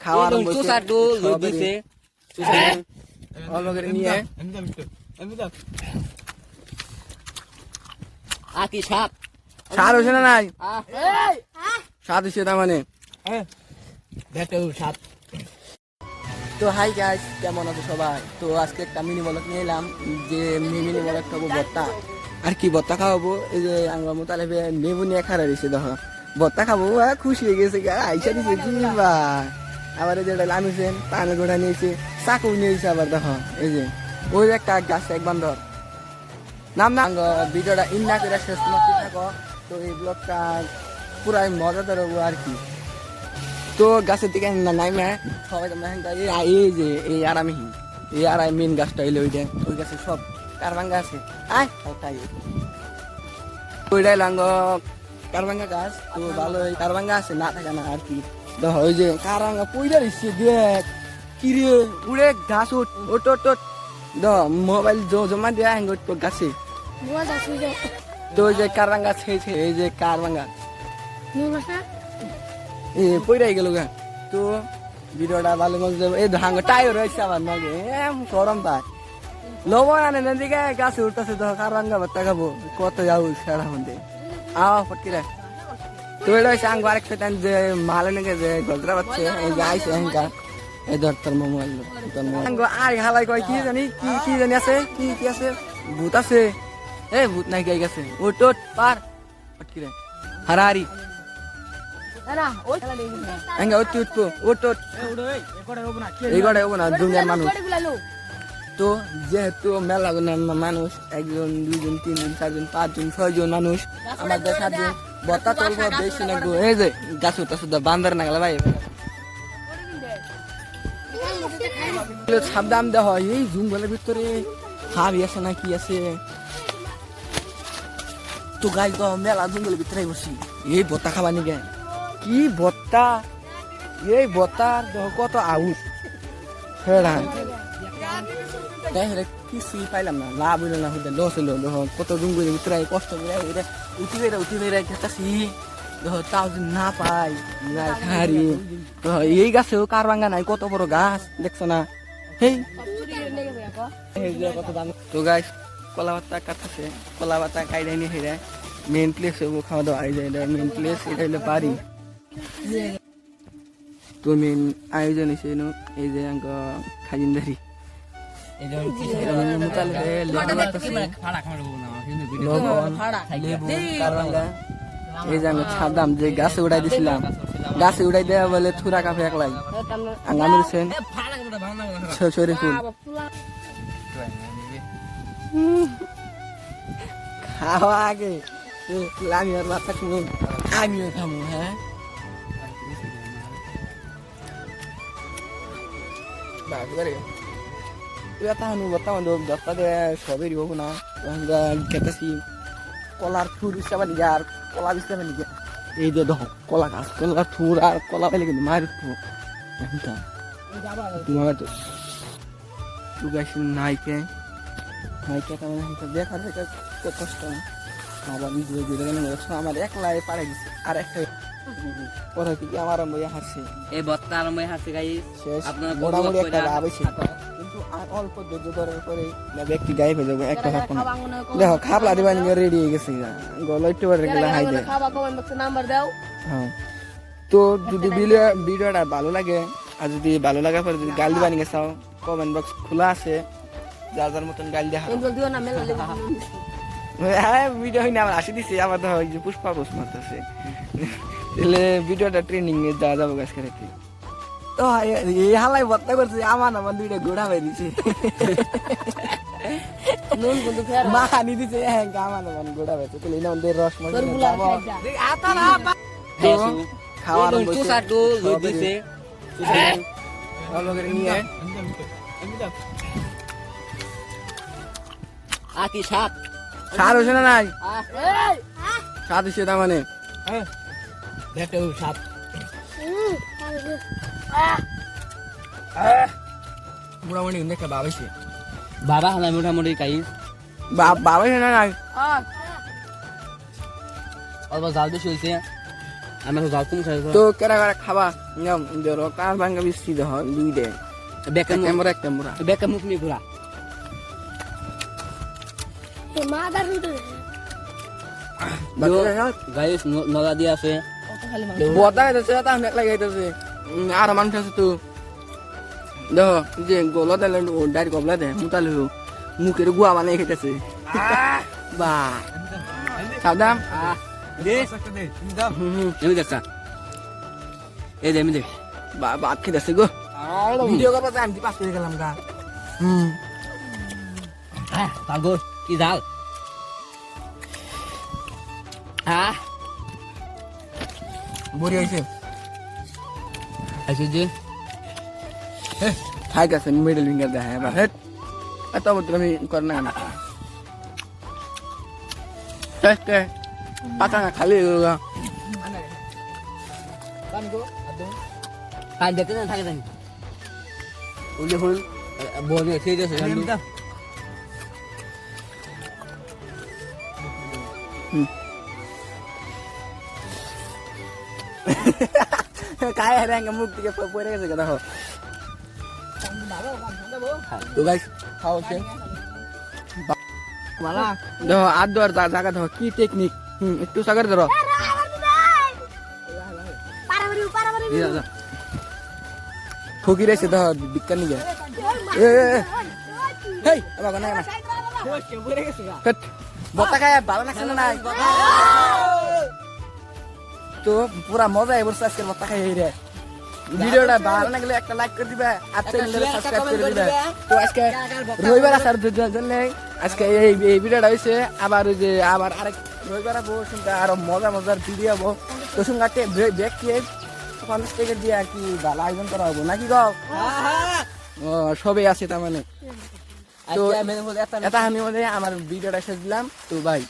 খাওয়া আরম্ভ হইছে অল্প করে নিয়ে আকি সাপ স্বাদ হয়েছে না নাই স্বাদ হয়েছে তার মানে তো হাই গাইস, কেমন আছো সবাই? তো আজকে একটা মিনি ব্লগ নিয়ে এলাম, যে মিনি ব্লগ খাবো ভর্তা। আর কি ভর্তা খাওয়াবো? এই যে আঙ্গুর মোতালেবে লেবু নিয়ে খাড়া দিয়েছে, দেখো ভর্তা খাবো। খুশি হয়ে গেছে, আইসা দিছে কি ভাই। আবার এই যে লামিছেন পানের গোড়া নিয়েছে, চাকু নিয়েছে আবার, দেখো এই যে ওই একটা গাছ এক বান্দর নাম না। ভিডিওটা ইন্না করে শেষ করতে থাকো, তো এই ব্লগটা পুরাই মজাদার হবো আর কি। তো গাছের দিকে নাইমে সবাই এই যে এই আরামহীন এই আড়াই মেন গাছটা হইলে ওইটা, ওই গাছে সব কারবাঙ্গা আছে। তাই ওইটাই লাঙ্গ কারবাঙ্গা গাছ, তো ভালো কারবাঙ্গা আছে, না থাকে না আর কি। দেখো ওই যে কারবাঙ্গা পয়দা দিচ্ছে, দেখ কি রে উড়ে ঘাস ওট মোবাইল জমা দিয়ে হ্যাঙ্গ গাছে। তো ওই যে কারবাঙ্গা ছেড়েছে, এই যে কারবাঙ্গা পইরাই গেল গা। তো ভিডিওটা ভালো মজা, এই ধাঙ্গ টাইর রয়েছে আমার নগে গরম পায় লবণ আনে না দিকে গাছে উঠতেছে, তো কারবাঙ্গা ভর্তা খাবো, কত যাবো সেরা মধ্যে ফটকিরা। তো এটা হচ্ছে আঙ্গ আরেক শতান যে মালে নাকি যে গজরা পাচ্ছে, এই যে আইসে হ্যাঙ্কা এই ধর তোর মোবাইল আর হালাই কয় কি জানি কি জানি আছে, কি আছে, ভূত আছে। ভূত নাই গাই গেছে ও টোট পার ফটকিরা হারাহারি দুনিয়ার মানুষ। তো যেহেতু মেলা মানুষ, 1 জন 2 জন 3 জন 4 জন 5 জন 6 জন মানুষ, আমাদের 7 জন বত্তা চলবো বেশি না। এই যে গাছ উঠতে বান্দার না গেল ভাই, সাবধান দেওয়া হয়। এই জঙ্গলের ভিতরে হাবি আছে না কি আছে। তো গাই তো মেলা জঙ্গলের ভিতরে বসি, এই বত্তা খাবা নিগে কি ভর্তা, এই ভর্তার কত আউশ কিছুই পাইলাম না, লাভ হইল না, লস হইল। কত রুঙ্গুর ভিতরে কষ্ট করে উঠি বেড়ে খেতাছি, তাও যদি না পাই হারি। এই গাছেও কারবাঙ্গা নাই, কত বড় গাছ দেখছো না। কত দাম। তো গাছ কলা পাতা কাটছে, কলা পাতা কাইডাই নিয়ে হেরে মেন প্লেস খাওয়া দাওয়া আই যায়, মেন প্লেস এটা হইলে পারি। তো মেন আয়োজন হয়েছে এই যে খাজিনদারি, এই যে ছাদাম যে গাছে উড়াই দিছিলাম, গাছে উড়াই দেওয়া বলে থুরা কাপে একলাই আঙামিরছেন শরীফুল খাওয়া আগে আমি আর বাচ্চা খাবো, আমিও খাবো। হ্যাঁ সবই দিব না খেতেছি কলার থুর হিসাবে নিগে আর কলা হিসাবে নিগে। এই যে দেখো কলা গাছ, কলার থুর আর কলা পেলে কিন্তু মায়ের নাইকে দেখার কষ্ট আমার একলাই পাড়াই দিচ্ছে। আর একটা কথা কি আমার হারছে, এই বত্তা আরম্ভ হারছে গাইস, আপনারা মোটামুটি একটা লাভ হয়েছে, কিন্তু আর অল্প ধৈর্য ধরার পরে ব্যক্তি গায়ে হয়ে যাবে। একটা দেখো খাবলা দিবা নিয়ে রেডি হয়ে গেছে, গলাইতে পারে গেলে হাই দেয়। হ্যাঁ, তো যদি ভিডিওটা ভালো লাগে, আর যদি ভালো লাগার পরে যদি গাল দিবা নিয়ে চাও, কমেন্ট বক্স খোলা আছে, যার যার মতন গাল দেখা। হ্যাঁ ভিডিও হইনি আমার আসি দিছে, আমার তো পুষ্পা প্রশ্ন মারতেছে, তাহলে ভিডিওটা ট্রেনিং এ যাওয়া যাবো গাছ খেতে। তো এই হালাই ভর্তা করছে, আমার 2টা ঘোড়া বাই দিছে, মাখানি দিছে, হ্যাঁ আমার ঘোড়া বাইছে, তাহলে আমাদের রস খাওয়া নিয়ে আকি সাপ স্বাদ হয়েছে না নাই স্বাদ হয়েছে তার মানে মোটামুটি একটা বাবা হয়েছে, বাবা হালাই মোটামুটি কাই বাবা হয়েছে না নাই অল্প জাল বেশি হয়েছে। আমি যাও তুমি খাই তো কেরা কেরা খাবা নিয়ম ধরো কার ভাঙ্গা বিস্তি দেহ দুই দে বেকা একটা মোরা বেকা মুখ নিয়ে ঘুরা গাইস নলা দিয়ে আছে বতা হইতেছে তা অনেক লাগাইতেছে আর মানুষ আছে তো দেখো যে গলা দিলে ডাইরেক্ট গবলা দে মুতালে মুখের গুয়া বানিয়ে খেতেছে বা সাবধান আমি দেখা এই যে আমি দেখ বাদ খেতেছে গো ভিডিও করবা আমি পাস করে গেলাম গা পাগল কি জাল বড়ি আইছে আছে যে খাই গেছে মিডল ফিঙ্গার দেয় এবার হেট এত বছর আমি কর না কে পাতা না খালি কাল দেখতে না থাকে জানি ওই যখন বলে সেই যে काय है रंग मुख के परे गए देखो तो गाइस खाओ से वाला देखो आद दर जागा देखो की टेक्निक একটু সাগর ধরো ফকির এসে দেখো বিজ্ঞান নিয়ে হেই বাবা না না বতা খায় ভালো লাগছে না নাই তো পুরা মজা এবার আজকের বতা খাই রে ভিডিওটা ভালো লাগলে একটা লাইক করে দিবে আর চ্যানেলটা সাবস্ক্রাইব করে দিবে তো আজকে রবিবার আসার জন্য আজকে এই ভিডিওটা হইছে আবার ওই যে আবার আরেক রবিবার আসবো শুনতে আরো মজার ভিডিও হবো তো সঙ্গে ব্যাগ দিয়ে 50 টাকা দিয়ে আর কি ভালো আয়োজন করা হবো নাকি গো ও সবই আছে তার মানে তো এটা আমি আমার ভিডিওটা শেষ দিলাম তো ভাই